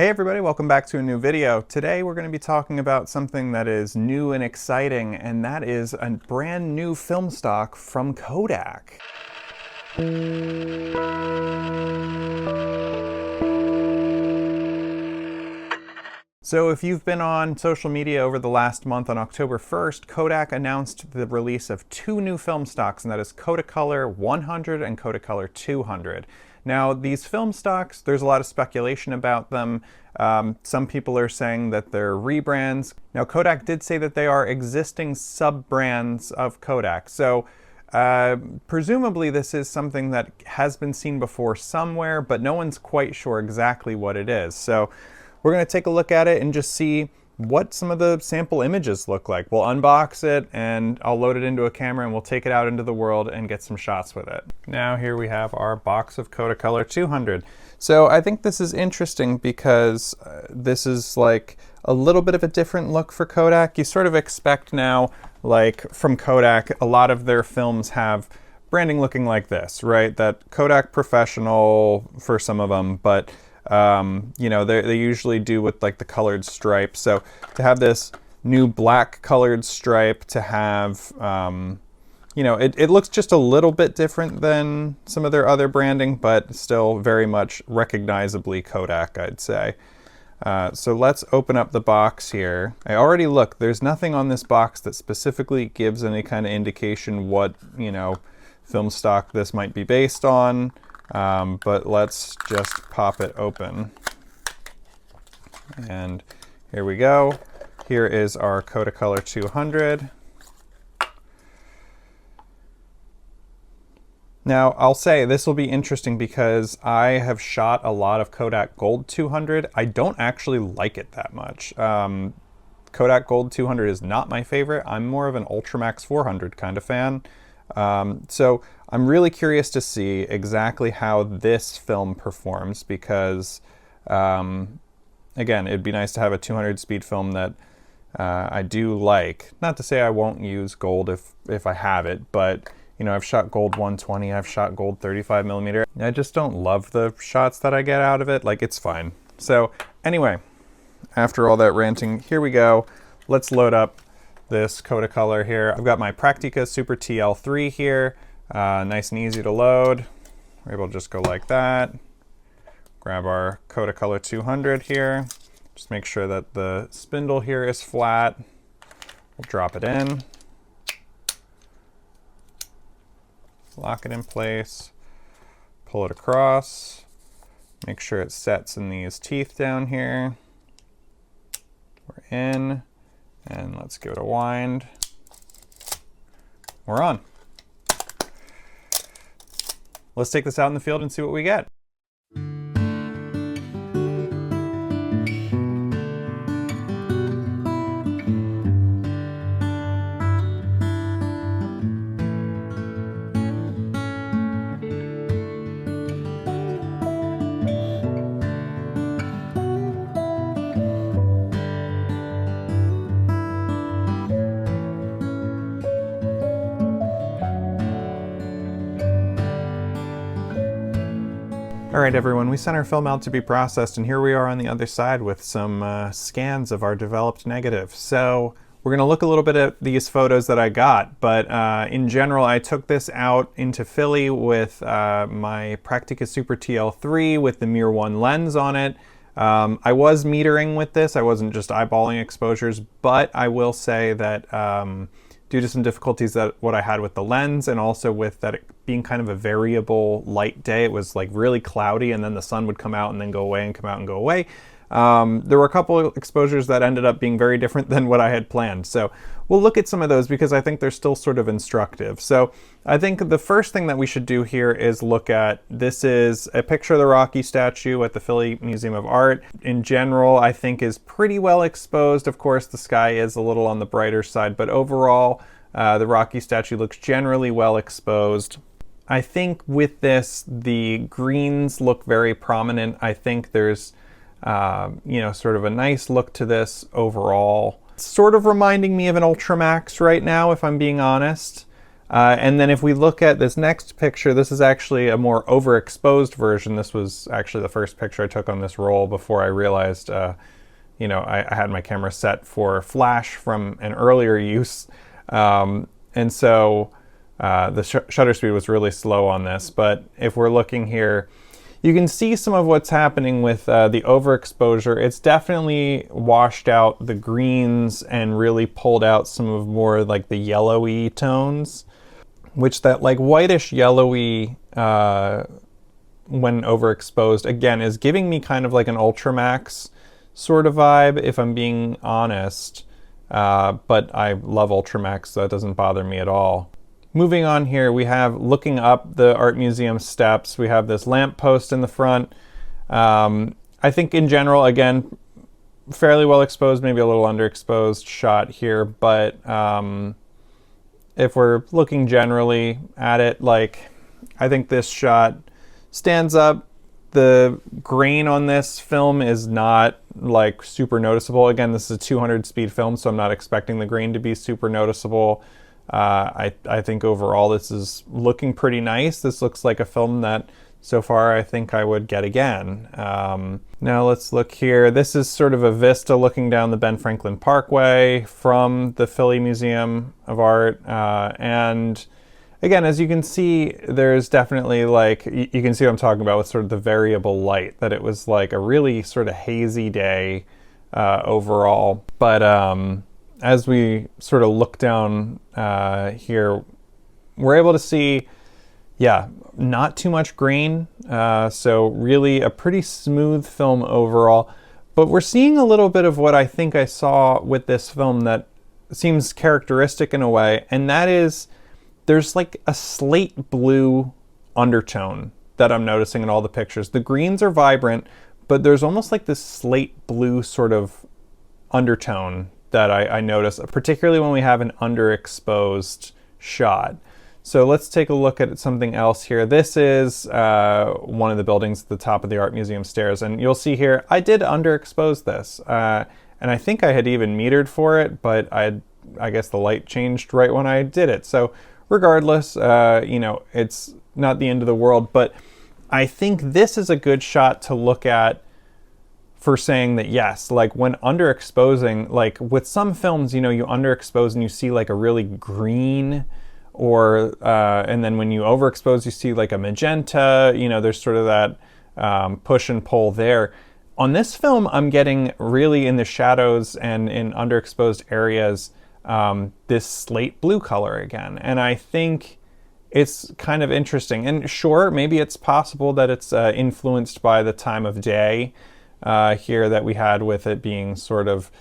Hey everybody, welcome back to a new video. Today we're going to be talking about something that is new and exciting, and that is a brand new film stock from Kodak. So if you've been on social media over the last month, on October 1st, Kodak announced the release of two new film stocks, and that is Kodacolor 100 and Kodacolor 200. Now, these film stocks, there's a lot of speculation about them. Some people are saying that they're rebrands. Now, Kodak did say that they are existing sub-brands of Kodak. So presumably this is something that has been seen before somewhere, but no one's quite sure exactly what it is. So we're going to take a look at it and just see what some of the sample images look like. We'll unbox it and I'll load it into a camera and we'll take it out into the world and get some shots with it. Now here we have our box of Kodacolor 200. So I think this is interesting because this is like a little bit of a different look for Kodak. You sort of expect now, like from Kodak, a lot of their films have branding looking like this, right? That Kodak Professional for some of them, but you know, they usually do with like the colored stripe. So to have this new black colored stripe, to have, you know, it looks just a little bit different than some of their other branding, but still very much recognizably Kodak, I'd say. So let's open up the box here. I already looked, there's nothing on this box that specifically gives any kind of indication what, you know, film stock this might be based on. But let's just pop it open. And here we go. Here is our Kodacolor 200. Now, I'll say this will be interesting because I have shot a lot of Kodak Gold 200. I don't actually like it that much. Kodak Gold 200 is not my favorite. I'm more of an Ultramax 400 kind of fan. So I'm really curious to see exactly how this film performs because, again, it'd be nice to have a 200 speed film that I do like. Not to say I won't use gold if I have it, but you know, I've shot gold 120, I've shot gold 35mm. I just don't love the shots that I get out of it. Like, it's fine. So anyway, after all that ranting, here we go. Let's load up this Kodacolor here. I've got my Praktica Super TL3 here. Nice and easy to load. We're able to just go like that. Grab our Kodacolor 200 here. Just make sure that the spindle here is flat. We'll drop it in. Lock it in place. Pull it across. Make sure it sets in these teeth down here. We're in. And let's give it a wind. We're on. Let's take this out in the field and see what we get. All right, everyone, we sent our film out to be processed, and here we are on the other side with some scans of our developed negative. So we're gonna look a little bit at these photos that I got, but in general, I took this out into Philly with my Praktica Super TL3 with the Mir 1 lens on it. I was metering with this. I wasn't just eyeballing exposures, but I will say that due to some difficulties that what I had with the lens, and also with that it being kind of a variable light day, it was like really cloudy and then the sun would come out and then go away and come out and go away. There were a couple of exposures that ended up being very different than what I had planned. So we'll look at some of those because I think they're still sort of instructive. So I think the first thing that we should do here is look at, this is a picture of the Rocky statue at the Philly Museum of Art. In general, I think is pretty well exposed. Of course, the sky is a little on the brighter side, but overall, the Rocky statue looks generally well exposed. I think with this, the greens look very prominent. I think there's you know, sort of a nice look to this overall. It's sort of reminding me of an Ultramax right now, if I'm being honest. And then if we look at this next picture, this is actually a more overexposed version. This was actually the first picture I took on this roll before I realized, you know, I had my camera set for flash from an earlier use. And so the shutter speed was really slow on this. But if we're looking here, you can see some of what's happening with the overexposure. It's definitely washed out the greens and really pulled out some of more like the yellowy tones, which that like whitish yellowy when overexposed again is giving me kind of like an Ultramax sort of vibe, if I'm being honest. But I love Ultramax, so that doesn't bother me at all. Moving on here, we have looking up the art museum steps. We have this lamppost in the front. I think in general, again, fairly well exposed, maybe a little underexposed shot here. But if we're looking generally at it, like, I think this shot stands up. The grain on this film is not like super noticeable. Again, this is a 200 speed film, so I'm not expecting the grain to be super noticeable. I think overall this is looking pretty nice. This looks like a film that so far I think I would get again. Now let's look here. This is sort of a vista looking down the Ben Franklin Parkway from the Philly Museum of Art. And again, as you can see, there's definitely like, you can see what I'm talking about with sort of the variable light, that it was like a really sort of hazy day overall. But as we sort of look down here, we're able to see, yeah, not too much grain. So really a pretty smooth film overall. But we're seeing a little bit of what I think I saw with this film that seems characteristic in a way, and that is there's like a slate blue undertone that I'm noticing in all the pictures. The greens are vibrant, but there's almost like this slate blue sort of undertone that I notice, particularly when we have an underexposed shot. So let's take a look at something else here. This is one of the buildings at the top of the Art Museum stairs, and you'll see here, I did underexpose this. And I think I had even metered for it, but I guess the light changed right when I did it. So regardless, you know, it's not the end of the world, but I think this is a good shot to look at for saying that, yes, like when underexposing, like with some films, you know, you underexpose and you see like a really green, or and then when you overexpose, you see like a magenta, you know, there's sort of that push and pull there. On this film, I'm getting really in the shadows and in underexposed areas, this slate blue color again. And I think it's kind of interesting. And sure, maybe it's possible that it's influenced by the time of day here that we had, with it being sort of,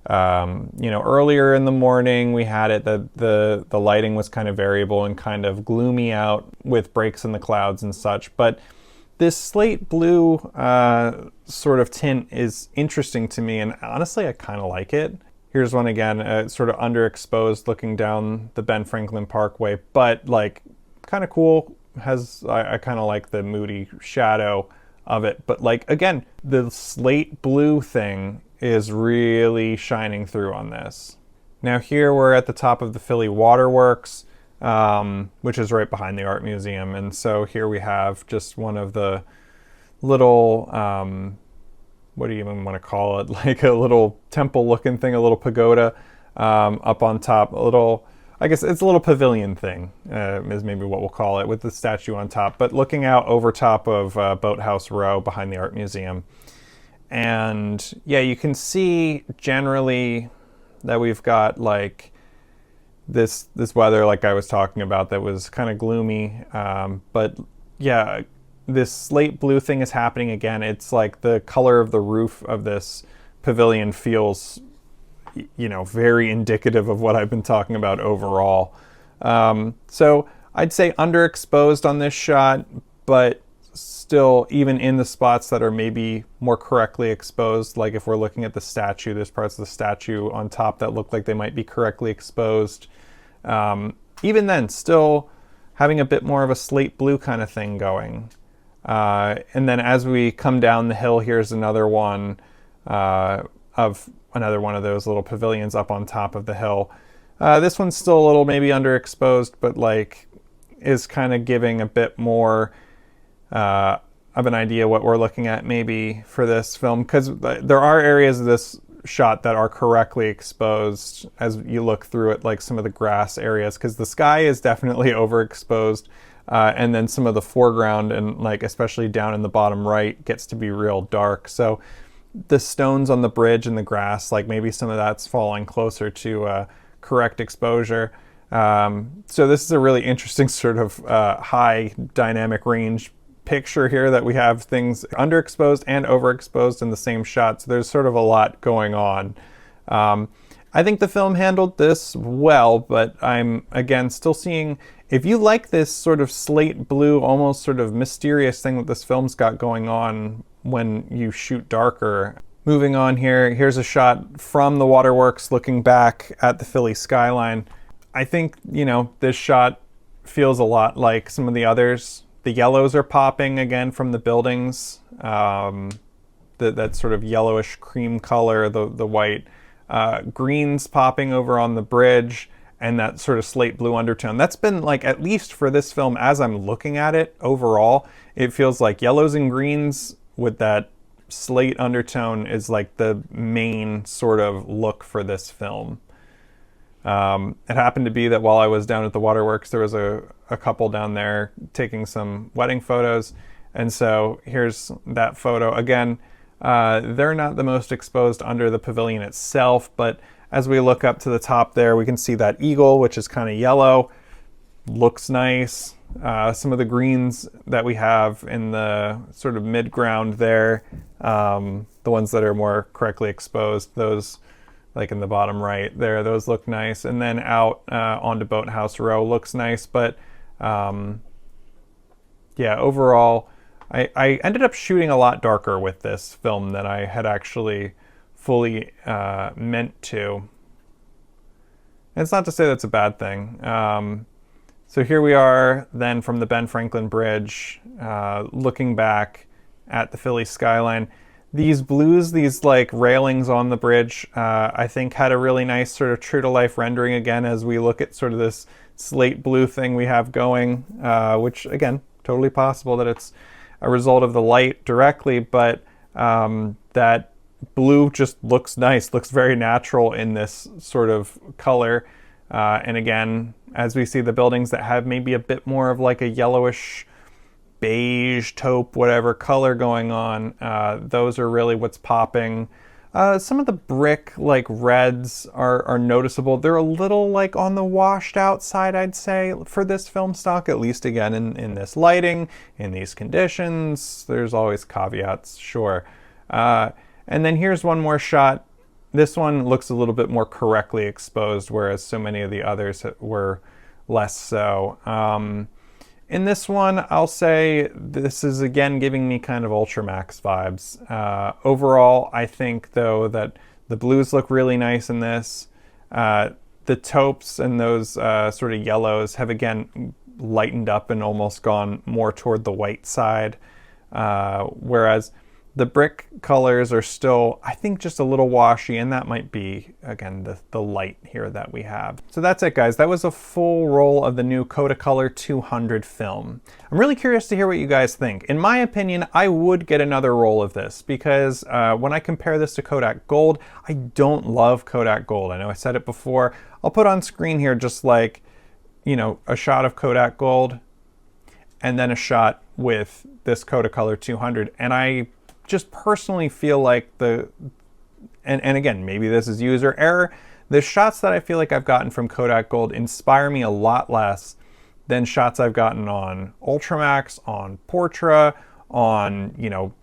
you know, earlier in the morning. We had it that the lighting was kind of variable and kind of gloomy out with breaks in the clouds and such. But this slate blue sort of tint is interesting to me, and honestly, I kind of like it. Here's one again, sort of underexposed looking down the Ben Franklin Parkway, but like kind of cool. I kind of like the moody shadow of it. But like, again, the slate blue thing is really shining through on this. Now here we're at the top of the Philly Waterworks, which is right behind the Art Museum. And so here we have just one of the little, what do you even want to call it? Like a little temple looking thing, a little pagoda up on top, a little, I guess it's a little pavilion thing, is maybe what we'll call it, with the statue on top, but looking out over top of Boathouse Row behind the Art Museum. And yeah, you can see generally that we've got like this weather, like I was talking about, that was kind of gloomy. But yeah, this slate blue thing is happening again. It's like the color of the roof of this pavilion feels, you know, very indicative of what I've been talking about overall. So I'd say underexposed on this shot, but still, even in the spots that are maybe more correctly exposed, like if we're looking at the statue, there's parts of the statue on top that look like they might be correctly exposed. Even then, still having a bit more of a slate blue kind of thing going. And then as we come down the hill, here's another one of those little pavilions up on top of the hill. This one's still a little maybe underexposed, but like is kind of giving a bit more of an idea what we're looking at maybe for this film, because there are areas of this shot that are correctly exposed as you look through it, like some of the grass areas, because the sky is definitely overexposed, and then some of the foreground and like especially down in the bottom right gets to be real dark. So the stones on the bridge and the grass, like maybe some of that's falling closer to correct exposure. So this is a really interesting sort of high dynamic range picture here, that we have things underexposed and overexposed in the same shot. So there's sort of a lot going on. I think the film handled this well, but I'm again still seeing, if you like this sort of slate blue, almost sort of mysterious thing that this film's got going on when you shoot darker. Moving on here, here's a shot from the waterworks looking back at the Philly skyline. I think, you know, this shot feels a lot like some of the others. The yellows are popping again from the buildings, that sort of yellowish cream color, the white. Greens popping over on the bridge, and that sort of slate blue undertone. That's been like, at least for this film, as I'm looking at it overall, it feels like yellows and greens with that slate undertone is like the main sort of look for this film. It happened to be that while I was down at the waterworks, there was a couple down there taking some wedding photos. And so here's that photo. Again, they're not the most exposed under the pavilion itself, but as we look up to the top there, we can see that eagle, which is kind of yellow. Looks nice. Some of the greens that we have in the sort of mid-ground there, the ones that are more correctly exposed, those like in the bottom right there, those look nice. And then out onto Boathouse Row looks nice. But yeah, overall, I ended up shooting a lot darker with this film than I had actually fully meant to. And it's not to say that's a bad thing. So here we are then from the Ben Franklin Bridge, looking back at the Philly skyline. These blues, these like railings on the bridge, I think had a really nice sort of true to life rendering again as we look at sort of this slate blue thing we have going, which again, totally possible that it's a result of the light directly, but that blue just looks nice, looks very natural in this sort of color. And again, as we see the buildings that have maybe a bit more of like a yellowish, beige, taupe, whatever color going on, those are really what's popping. Some of the brick like reds are noticeable. They're a little like on the washed out side, I'd say, for this film stock, at least again in this lighting, in these conditions. There's always caveats, sure. And then here's one more shot. This one looks a little bit more correctly exposed, whereas so many of the others were less so. In this one, I'll say this is again giving me kind of Ultramax vibes. Overall, I think though that the blues look really nice in this. The taupes and those sort of yellows have again lightened up and almost gone more toward the white side. Whereas the brick colors are still, I think, just a little washy, and that might be, again, the light here that we have. So that's it, guys. That was a full roll of the new Kodacolor 200 film. I'm really curious to hear what you guys think. In my opinion, I would get another roll of this because when I compare this to Kodak Gold, I don't love Kodak Gold. I know I said it before. I'll put on screen here just like, you know, a shot of Kodak Gold and then a shot with this Kodacolor 200. And I just personally feel like and again, maybe this is user error, the shots that I feel like I've gotten from Kodak Gold inspire me a lot less than shots I've gotten on Ultramax, on Portra, on, you know,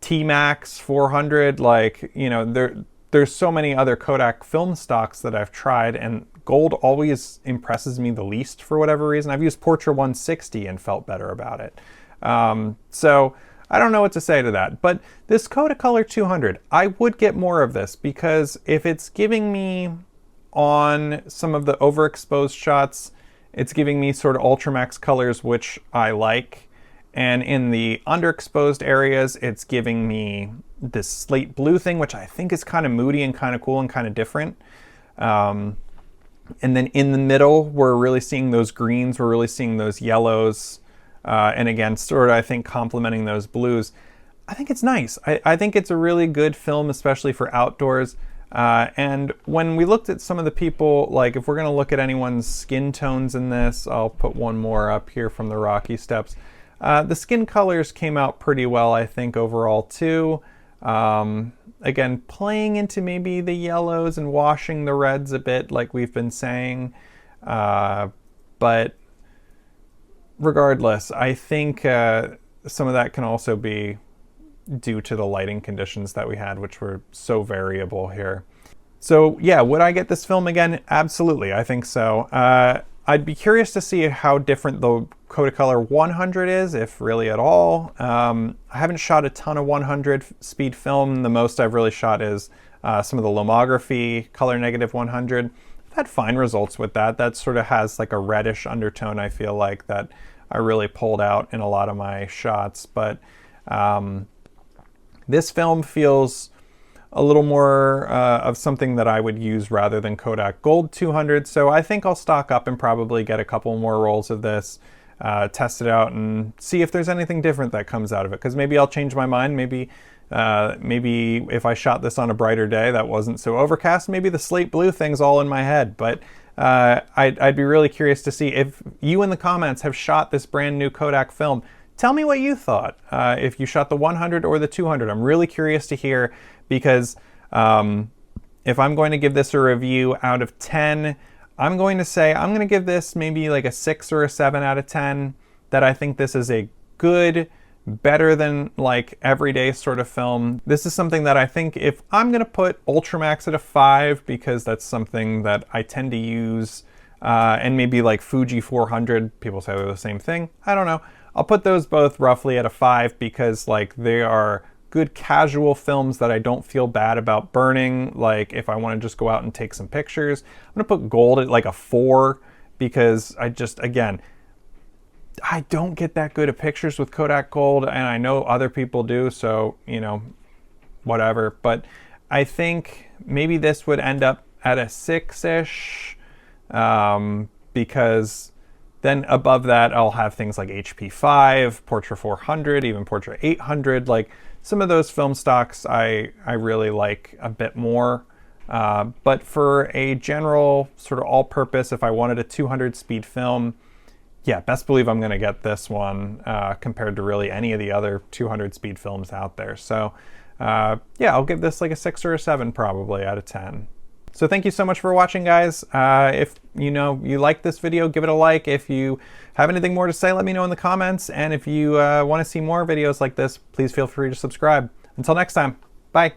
T-Max 400. Like, you know, there's so many other Kodak film stocks that I've tried, and Gold always impresses me the least for whatever reason. I've used Portra 160 and felt better about it. So I don't know what to say to that, but this Kodacolor 200, I would get more of this because if it's giving me on some of the overexposed shots, it's giving me sort of Ultramax colors, which I like. And in the underexposed areas, it's giving me this slate blue thing, which I think is kind of moody and kind of cool and kind of different. And then in the middle, we're really seeing those greens, we're really seeing those yellows, and again, sort of, I think, complementing those blues. I think it's nice. I think it's a really good film, especially for outdoors. And when we looked at some of the people, like if we're going to look at anyone's skin tones in this, I'll put one more up here from the Rocky Steps. The skin colors came out pretty well, I think, overall, too. Again, playing into maybe the yellows and washing the reds a bit, like we've been saying. But regardless, I think some of that can also be due to the lighting conditions that we had, which were so variable here. So yeah, would I get this film again? Absolutely, I think so. I'd be curious to see how different the Kodacolor 100 is, if really at all. I haven't shot a ton of 100 speed film. The most I've really shot is some of the lomography color negative 100. I've had fine results with that. That sort of has like a reddish undertone, I feel like, that I really pulled out in a lot of my shots. But this film feels a little more of something that I would use rather than Kodak Gold 200. So I think I'll stock up and probably get a couple more rolls of this, test it out and see if there's anything different that comes out of it. Because maybe I'll change my mind. Maybe if I shot this on a brighter day that wasn't so overcast, maybe the slate blue thing's all in my head. But I'd be really curious to see if you in the comments have shot this brand new Kodak film. Tell me what you thought, if you shot the 100 or the 200. I'm really curious to hear, because if I'm going to give this a review out of 10, I'm going to say I'm going to give this maybe like a 6 or a 7 out of 10, that I think this is a good, better than like everyday sort of film. This is something that I think if I'm going to put Ultramax at a 5, because that's something that I tend to use, and maybe like Fuji 400, people say they're the same thing. I don't know. I'll put those both roughly at a 5, because like they are good casual films that I don't feel bad about burning. Like if I want to just go out and take some pictures, I'm gonna put Gold at like a 4, because again, I don't get that good at pictures with Kodak Gold, and I know other people do, so, you know, whatever. But I think maybe this would end up at a 6-ish, because then above that, I'll have things like HP5, Portra 400, even Portra 800. Like some of those film stocks I really like a bit more. But for a general sort of all-purpose, if I wanted a 200 speed film, yeah, best believe I'm going to get this one compared to really any of the other 200 speed films out there. So yeah, I'll give this like a 6 or a 7 probably out of 10. So thank you so much for watching, guys. If you like this video, give it a like. If you have anything more to say, let me know in the comments. And if you want to see more videos like this, please feel free to subscribe. Until next time, bye.